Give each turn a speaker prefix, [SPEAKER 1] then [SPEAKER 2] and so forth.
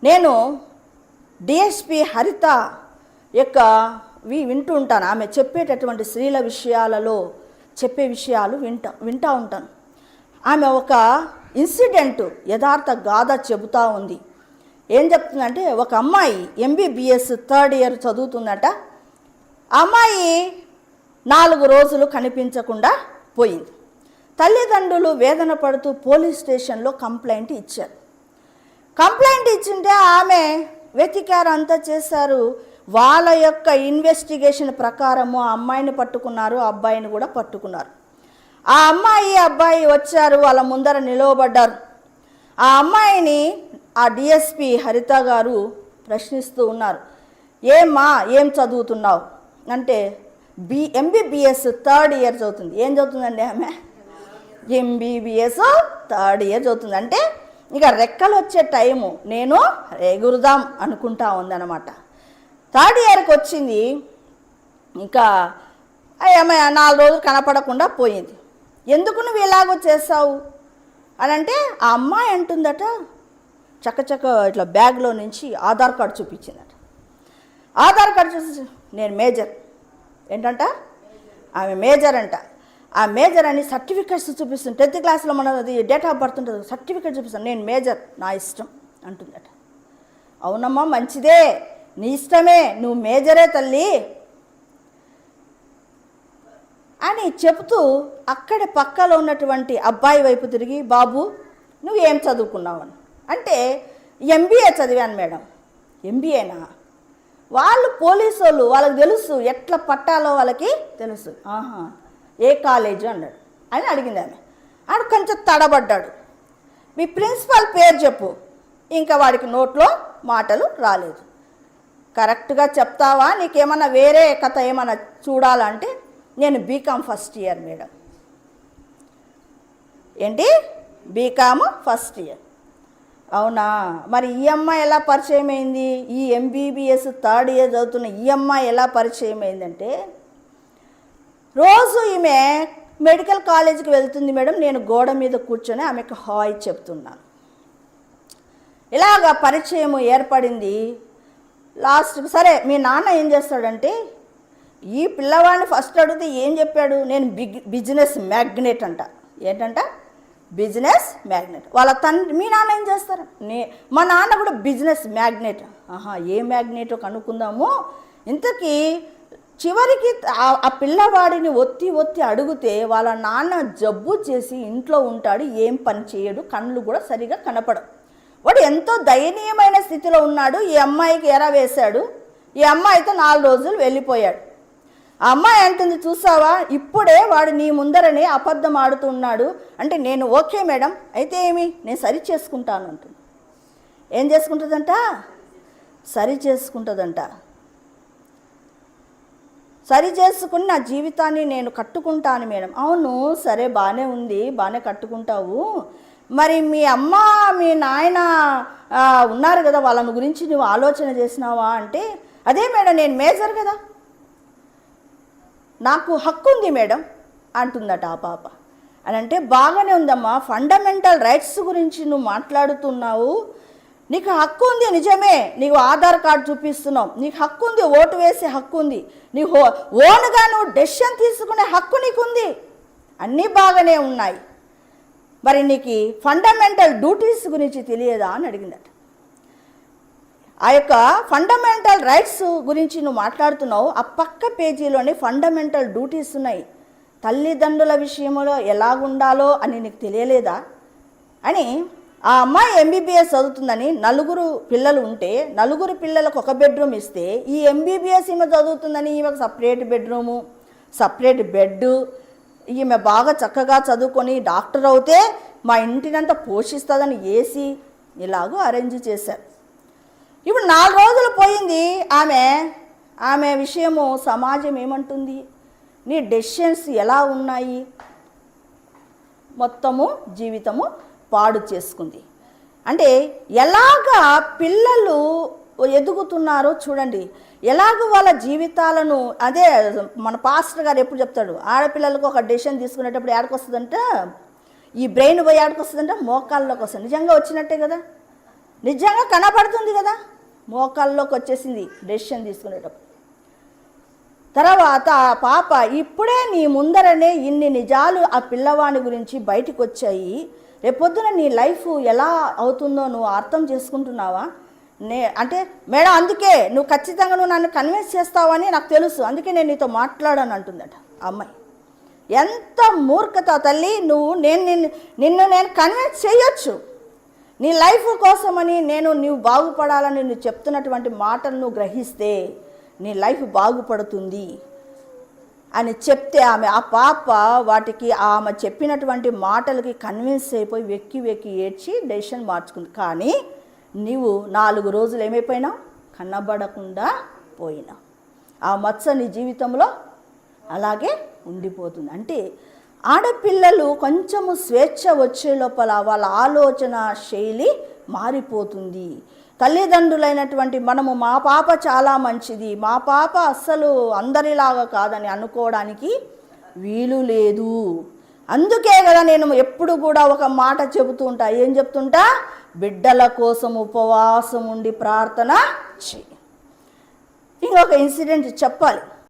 [SPEAKER 1] నేను డిఎస్పి హరిత యొక్క వింటూ ఉంటాను. ఆమె చెప్పేటటువంటి స్త్రీల విషయాలలో చెప్పే విషయాలు వింటూ ఉంటాను. ఆమె ఒక ఇన్సిడెంట్ యథార్థ గాథ చెబుతూ ఉంది. ఏం చెప్తుందంటే, ఒక అమ్మాయి ఎంబీబీఎస్ థర్డ్ ఇయర్ చదువుతుందట. అమ్మాయి 4 రోజులు కనిపించకుండా పోయింది. తల్లిదండ్రులు వేదన పడుతూ పోలీస్ స్టేషన్లో కంప్లైంట్ ఇచ్చారు. కంప్లైంట్ ఇచ్చింటే ఆమె వెతికారు, అంతా చేశారు. వాళ్ళ యొక్క ఇన్వెస్టిగేషన్ ప్రకారము ఆ అమ్మాయిని పట్టుకున్నారు, అబ్బాయిని కూడా పట్టుకున్నారు. ఆ అమ్మాయి అబ్బాయి వచ్చారు, వాళ్ళ ముందర నిలవబడ్డారు. ఆ అమ్మాయిని ఆ డిఎస్పి హరిత గారు ప్రశ్నిస్తూ ఉన్నారు. ఏమ్మా, ఏం చదువుతున్నావు అంటే, ఎంబీబీఎస్ థర్డ్ ఇయర్ చదువుతుంది. ఏం చదువుతుందండి ఆమె? ఎంబీబీఎస్ థర్డ్ ఇయర్ చదువుతుంది. అంటే ఇక రెక్కలు వచ్చే టైము, నేను ఎగురుదాం అనుకుంటా ఉందన్నమాట. థర్డ్ ఇయర్కి వచ్చింది. ఇంకా ఆమె 4 రోజులు కనపడకుండా పోయింది. ఎందుకు నువ్వు ఇలాగో చేస్తావు అని అంటే, ఆ అమ్మాయి అంటుందట, చక్కచక్క ఇట్లా బ్యాగ్లో నుంచి ఆధార్ కార్డు చూపించిందట. ఆధార్ కార్డు చూసి, నేను మేజర్. ఏంటంట? ఆమె మేజర్ అంట. ఆ మేజర్ అని సర్టిఫికెట్స్ చూపిస్తుంది. 10th క్లాస్లో మనది డేట్ ఆఫ్ బర్త్ ఉంటుంది, సర్టిఫికెట్ చూపిస్తాను. నేను మేజర్, నా ఇష్టం అంటుందట. అవునమ్మా, మంచిదే, నీ ఇష్టమే, నువ్వు మేజరే తల్లి అని చెబుతూ అక్కడ పక్కలో ఉన్నటువంటి అబ్బాయి వైపు తిరిగి, బాబు నువ్వు ఏం చదువుకున్నావు అని అంటే, ఎంబీఏ చదివాను మేడం. ఎంబీఏనా? వాళ్ళు పోలీసు వాళ్ళు, వాళ్ళకి తెలుసు ఎట్లా పట్టాలో వాళ్ళకి తెలుసు. ఆహా, ఏ కాలేజు అన్నాడు అని అడిగింది ఆమె. ఆడు కొంచెం తడబడ్డాడు. మీ ప్రిన్సిపల్ పేరు చెప్పు. ఇంకా వాడికి నోట్లో మాటలు రాలేదు. కరెక్ట్గా చెప్తావా, నీకేమన్నా వేరే కథ ఏమన్నా చూడాలంటే, నేను బీకామ్ ఫస్ట్ ఇయర్ మేడం. ఏంటి? B Com first year. అవునా, మరి ఈ అమ్మాయి ఎలా పరిచయం అయింది? ఈ ఎంబీబీఎస్ థర్డ్ ఇయర్ చదువుతున్న ఈ అమ్మాయి ఎలా పరిచయం అయిందంటే, రోజు ఈమె మెడికల్ కాలేజీకి వెళ్తుంది మేడం. నేను గోడ మీద కూర్చొని ఆమెకు హాయ్ చెప్తున్నాను. ఇలాగా పరిచయం ఏర్పడింది. లాస్ట్కి సరే మీ నాన్న ఏం చేస్తాడంటే, ఈ పిల్లవాడిని ఫస్ట్ అడిగితే ఏం చెప్పాడు? నేను బిజినెస్ మ్యాగ్నెట్ అంట. ఏంటంట? Business magnate. వాళ్ళ తండ్రి, మీ నాన్న ఏం చేస్తారు? మా నాన్న కూడా బిజినెస్ మ్యాగ్నెట్. ఆహా, ఏ మ్యాగ్నెటో కనుక్కుందాము. ఇంతకీ చివరికి ఆ పిల్లవాడిని ఒత్తి అడిగితే, వాళ్ళ నాన్న జబ్బు చేసి ఇంట్లో ఉంటాడు, ఏం పని చేయడు, కళ్ళు కూడా సరిగా కనపడవు. వాడు ఎంతో దయనీయమైన స్థితిలో ఉన్నాడు. ఈ అమ్మాయికి ఎర వేశాడు. ఈ అమ్మాయితో 4 రోజులు వెళ్ళిపోయాడు. ఆ అమ్మాయి అంటుంది, చూసావా, ఇప్పుడే వాడు నీ ముందరనే అబద్ధం ఆడుతున్నాడు అంటే, నేను ఓకే మేడం, అయితే ఏమి, నేను సరి చేసుకుంటాను అంటుంది. ఏం చేసుకుంటుందంట? సరి చేసుకుంటుందంట. సరి చేసుకుని నా జీవితాన్ని నేను కట్టుకుంటాను మేడం. అవును, సరే, బాగానే ఉంది, బాగానే కట్టుకుంటావు. మరి మీ అమ్మ మీ నాయన ఉన్నారు కదా, వాళ్ళని గురించి నువ్వు ఆలోచన చేసినావా అంటే, అదే మేడం, నేను మేజర్ కదా, నాకు హక్కు ఉంది మేడం అంటుందట ఆ పాప. అని అంటే, బాగానే ఉందమ్మా, ఫండమెంటల్ రైట్స్ గురించి నువ్వు మాట్లాడుతున్నావు, నీకు హక్కు ఉంది, నిజమే, నీకు ఆధార్ కార్డు చూపిస్తున్నావు, నీకు హక్కు ఉంది, ఓటు వేసే హక్కు ఉంది, నీ ఓన్గా నువ్వు డెసిషన్ తీసుకునే హక్కు నీకుంది, అన్నీ బాగానే ఉన్నాయి. మరి నీకు ఫండమెంటల్ డ్యూటీస్ గురించి తెలియదా అని అడిగిందట. ఆ యొక్క ఫండమెంటల్ రైట్స్ గురించి నువ్వు మాట్లాడుతున్నావు, ఆ పక్క పేజీలోనే ఫండమెంటల్ డ్యూటీస్ ఉన్నాయి. తల్లిదండ్రుల విషయంలో ఎలాగుండాలో అని నీకు తెలియలేదా అని. ఆ అమ్మాయి ఎంబీబీఎస్ చదువుతుందని 4 పిల్లలు ఉంటే, 4 పిల్లలకు ఒక బెడ్రూమ్ ఇస్తే, ఈ ఎంబీబీఎస్ ఈమె చదువుతుందని ఈమెకు సపరేట్ బెడ్రూము, సపరేట్ బెడ్, ఈమె బాగా చక్కగా చదువుకొని డాక్టర్ అవుతే మా ఇంటినంతా పోషిస్తుందని ఏసీ ఇలాగూ అరేంజ్ చేశారు. ఇప్పుడు 4 రోజులు పోయింది. ఆమె విషయము సమాజం ఏమంటుంది? నీ డెసిషన్స్ ఎలా ఉన్నాయి? మొత్తము జీవితము పాడు చేసుకుంది. అంటే ఎలాగా పిల్లలు ఎదుగుతున్నారో చూడండి, ఎలాగ వాళ్ళ జీవితాలను. అదే మన పాస్టర్ గారు ఎప్పుడు చెప్తాడు, ఆడపిల్లలకు ఒక డెసిషన్ తీసుకునేటప్పుడు ఎక్కడికి వస్తుందంట, ఈ బ్రెయిన్ పోయి ఎక్కడికి వస్తుందంట, మోకాల్లోకి వస్తుంది. నిజంగా వచ్చినట్టే కదా. నిజంగా కనబడుతుంది కదా, మోకాల్లోకి వచ్చేసింది డెసిషన్ తీసుకునేటప్పుడు. తర్వాత ఆ పాప ఇప్పుడే నీ ముందరనే ఇన్ని నిజాలు ఆ పిల్లవాని గురించి బయటికి వచ్చాయి, రేపొద్దున నీ లైఫ్ ఎలా అవుతుందో నువ్వు అర్థం చేసుకుంటున్నావా? అంటే మేడం అందుకే నువ్వు ఖచ్చితంగా నువ్వు నన్ను కన్విన్స్ చేస్తావని నాకు తెలుసు, అందుకే నేను నీతో మాట్లాడాను అంటుందట అమ్మాయి. ఎంత మూర్ఖత తల్లి! నిన్ను నేను కన్విన్స్ చేయొచ్చు, నీ లైఫ్ కోసమని నీవు బాగుపడాలని నువ్వు చెప్తున్నటువంటి మాటలను నువ్వు గ్రహిస్తే నీ లైఫ్ బాగుపడుతుంది అని చెప్తే ఆ పాప వాటికి ఆమె చెప్పినటువంటి మాటలకి కన్విన్స్ అయిపోయి వెక్కి వెక్కి ఏడ్చి డెసిషన్ మార్చుకుంది. కానీ నీవు 4 రోజులు ఏమైపోయినావు? కనబడకుండా పోయినావు. ఆ మచ్చ నీ జీవితంలో అలాగే ఉండిపోతుంది. అంటే ఆడపిల్లలు కొంచెము స్వేచ్ఛ వచ్చే లోపల వాళ్ళ ఆలోచన శైలి మారిపోతుంది. తల్లిదండ్రులైనటువంటి మనము మా పాప చాలా మంచిది, మా పాప అస్సలు అందరిలాగా కాదని అనుకోవడానికి వీలు లేదు. అందుకే కదా నేను ఎప్పుడు కూడా ఒక మాట చెబుతూ ఉంటా. ఏం చెప్తుంటా? బిడ్డల కోసం ఉపవాసం ఉండి ప్రార్థన చేయి. ఇంకొక ఇన్సిడెంట్ చెప్పాలి.